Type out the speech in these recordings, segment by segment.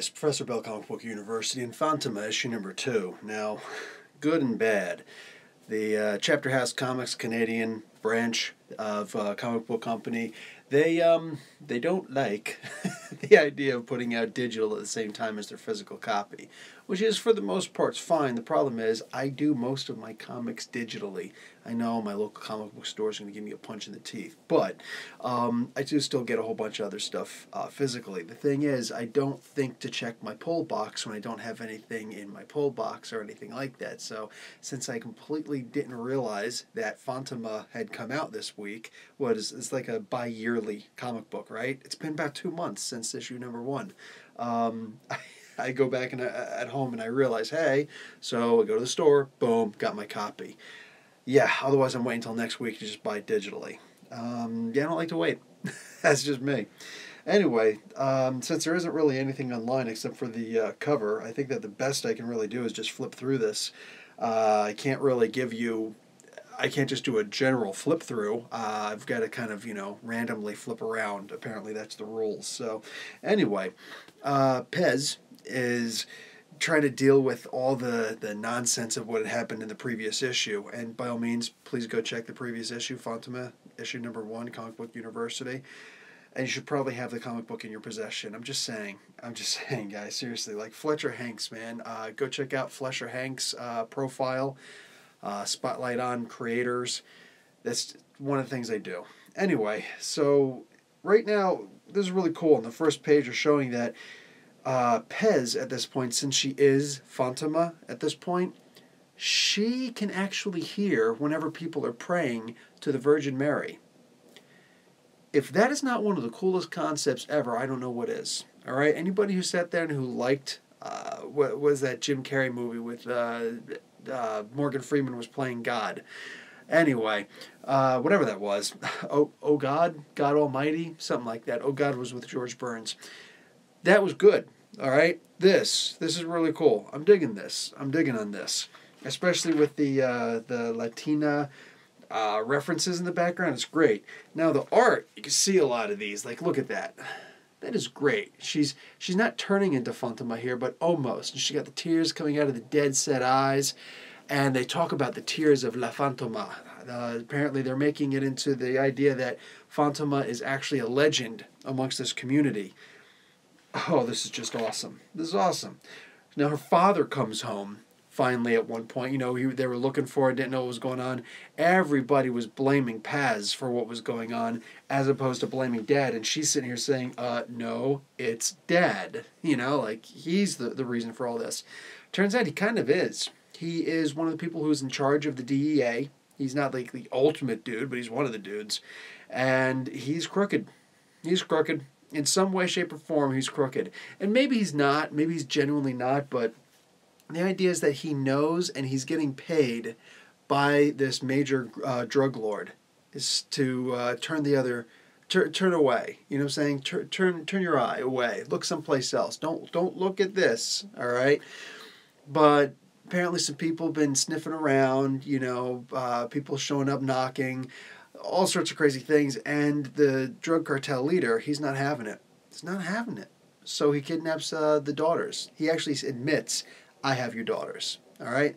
guys, Professor Bell, Comic Book University, and Fantomah, issue number 2. Now, good and bad. The Chapter House Comics Canadian branch of Comic Book Company, they don't like the idea of putting out digital at the same time as their physical copy, which is for the most part fine. The problem is I do most of my comics digitally. I know my local comic book store is going to give me a punch in the teeth, but I do still get a whole bunch of other stuff physically. The thing is, I don't think to check my pull box when I don't have anything in my pull box or anything like that. So since I completely didn't realize that Fantomah had come out this week, it's like a bi-yearly comic book, right? It's been about 2 months since issue number 1. I go back at home and I realize, hey, so I go to the store, boom, got my copy. Yeah, otherwise I'm waiting until next week to just buy it digitally. I don't like to wait. That's just me. Anyway, since there isn't really anything online except for the cover, I think that the best I can really do is just flip through this. I can't just do a general flip through. I've got to kind of, randomly flip around. Apparently that's the rules. So anyway, Pez is trying to deal with all the nonsense of what had happened in the previous issue. And by all means, please go check the previous issue, Fantomah, issue number 1, Comic Book University. And you should probably have the comic book in your possession. I'm just saying, guys, seriously. Like Fletcher Hank's, man. Go check out Fletcher Hank's profile. Spotlight on creators. That's one of the things they do. Anyway, so right now, this is really cool. On the first page, they're showing that Pez, at this point, since she is Fantomah at this point, she can actually hear whenever people are praying to the Virgin Mary. If that is not one of the coolest concepts ever, I don't know what is. All right? Anybody who sat there and who liked, what was that Jim Carrey movie with Morgan Freeman was playing God? Anyway, whatever that was. Oh God, God Almighty, something like that. Oh God was with George Burns. That was good. All right, this is really cool. I'm digging this. I'm digging on this, especially with the Latina references in the background. It's great. Now the art, you can see a lot of these. Like, look at that. That is great. She's not turning into Fantomah here, but almost. And she got the tears coming out of the dead set eyes, and they talk about the tears of La Fantomah. Apparently, they're making it into the idea that Fantomah is actually a legend amongst this community. Oh, this is just awesome. This is awesome. Now, her father comes home, finally, at one point. They were looking for it, didn't know what was going on. Everybody was blaming Paz for what was going on, as opposed to blaming Dad. And she's sitting here saying, no, it's Dad. Like, he's the reason for all this. Turns out he kind of is. He is one of the people who's in charge of the DEA. He's not like the ultimate dude, but he's one of the dudes. And he's crooked. He's crooked. In some way, shape, or form, he's crooked. And maybe he's not. Maybe he's genuinely not. But the idea is that he knows and he's getting paid by this major drug lord is to turn away. You know what I'm saying? Turn your eye away. Look someplace else. Don't look at this. All right? But apparently some people have been sniffing around. People showing up knocking. All sorts of crazy things, and the drug cartel leader, he's not having it. He's not having it. So he kidnaps the daughters. He actually admits, I have your daughters. All right?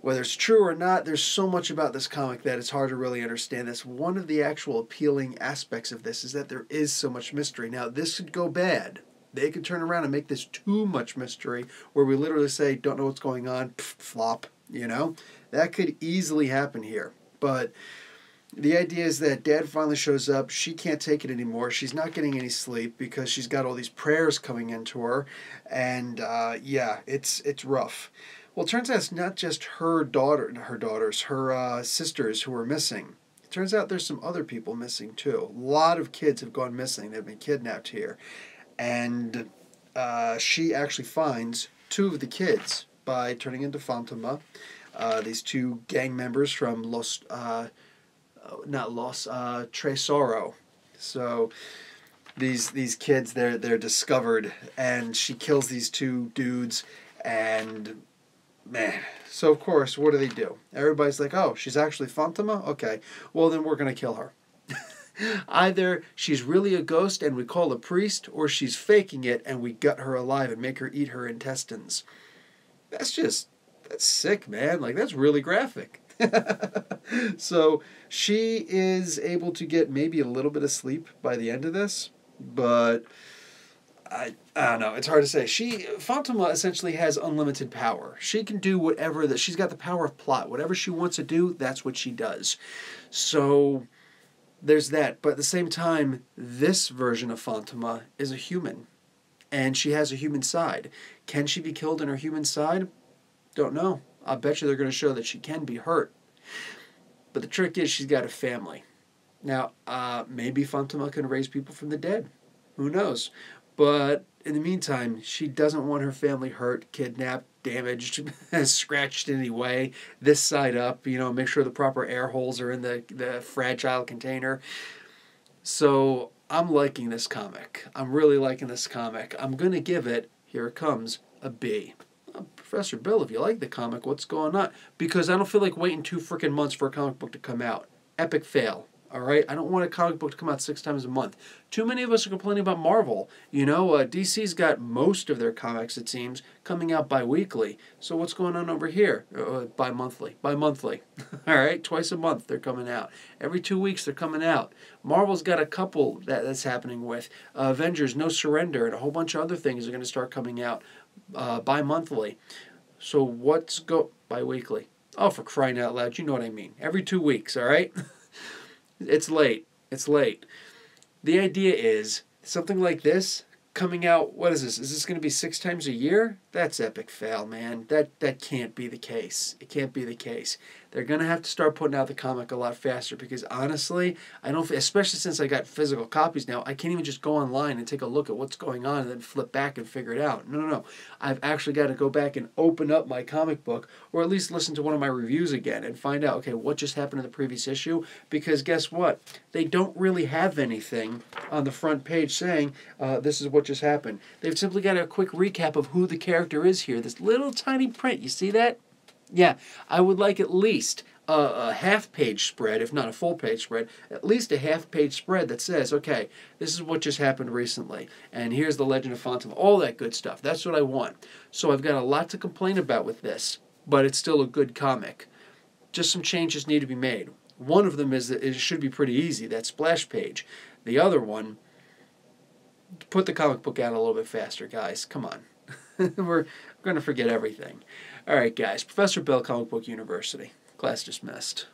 Whether it's true or not, there's so much about this comic that it's hard to really understand. That's one of the actual appealing aspects of this, is that there is so much mystery. Now, this could go bad. They could turn around and make this too much mystery, where we literally say, don't know what's going on, flop, That could easily happen here. But the idea is that Dad finally shows up. She can't take it anymore. She's not getting any sleep because she's got all these prayers coming into her. And, it's rough. Well, it turns out it's not just her sisters who are missing. It turns out there's some other people missing, too. A lot of kids have gone missing. They've been kidnapped here. And she actually finds 2 of the kids by turning into Fantomah. These 2 gang members from Tresoro. So these kids, they're discovered, and she kills these 2 dudes, and man. So of course, what do? Everybody's like, oh, she's actually Fantomah? Okay, well then we're gonna kill her. Either she's really a ghost and we call a priest, or she's faking it and we gut her alive and make her eat her intestines. That's sick, man. Like, that's really graphic. So she is able to get maybe a little bit of sleep by the end of this, but I don't know. It's hard to say. Fantomah essentially has unlimited power. She can do whatever that. She's got the power of plot. Whatever she wants to do, that's what she does. So there's that. But at the same time, this version of Fantomah is a human, and she has a human side. Can she be killed in her human side? Don't know. I bet you they're going to show that she can be hurt. But the trick is she's got a family. Now, maybe Fantomah can raise people from the dead. Who knows? But in the meantime, she doesn't want her family hurt, kidnapped, damaged, scratched in any way. This side up, make sure the proper air holes are in the fragile container. So I'm liking this comic. I'm really liking this comic. I'm going to give it, here it comes, a B. Professor Bill, if you like the comic, what's going on? Because I don't feel like waiting 2 freaking months for a comic book to come out. Epic fail. All right? I don't want a comic book to come out 6 times a month. Too many of us are complaining about Marvel. DC's got most of their comics, it seems, coming out bi-weekly. So what's going on over here? Bi-monthly. Bi-monthly. All right? Twice a month they're coming out. Every 2 weeks they're coming out. Marvel's got a couple that's happening with. Avengers, No Surrender, and a whole bunch of other things are going to start coming out bi-monthly. So bi-weekly? Oh, for crying out loud, you know what I mean. Every 2 weeks, all right? It's late. It's late. The idea is something like this coming out, what is this? Is this going to be 6 times a year? That's epic fail, man. That can't be the case. It can't be the case. They're going to have to start putting out the comic a lot faster because honestly, especially since I got physical copies now, I can't even just go online and take a look at what's going on and then flip back and figure it out. No. I've actually got to go back and open up my comic book or at least listen to one of my reviews again and find out, okay, what just happened in the previous issue? Because guess what? They don't really have anything on the front page saying this is what just happened. They've simply got a quick recap of who the character is here. This little tiny print. You see that? Yeah, I would like at least a half-page spread, if not a full-page spread, at least a half-page spread that says, okay, this is what just happened recently, and here's the Legend of Fantomah, all that good stuff. That's what I want. So I've got a lot to complain about with this, but it's still a good comic. Just some changes need to be made. One of them is that it should be pretty easy, that splash page. The other one, put the comic book out a little bit faster, guys. Come on. We're going to forget everything. All right, guys. Professor Bill, Comic Book University. Class dismissed.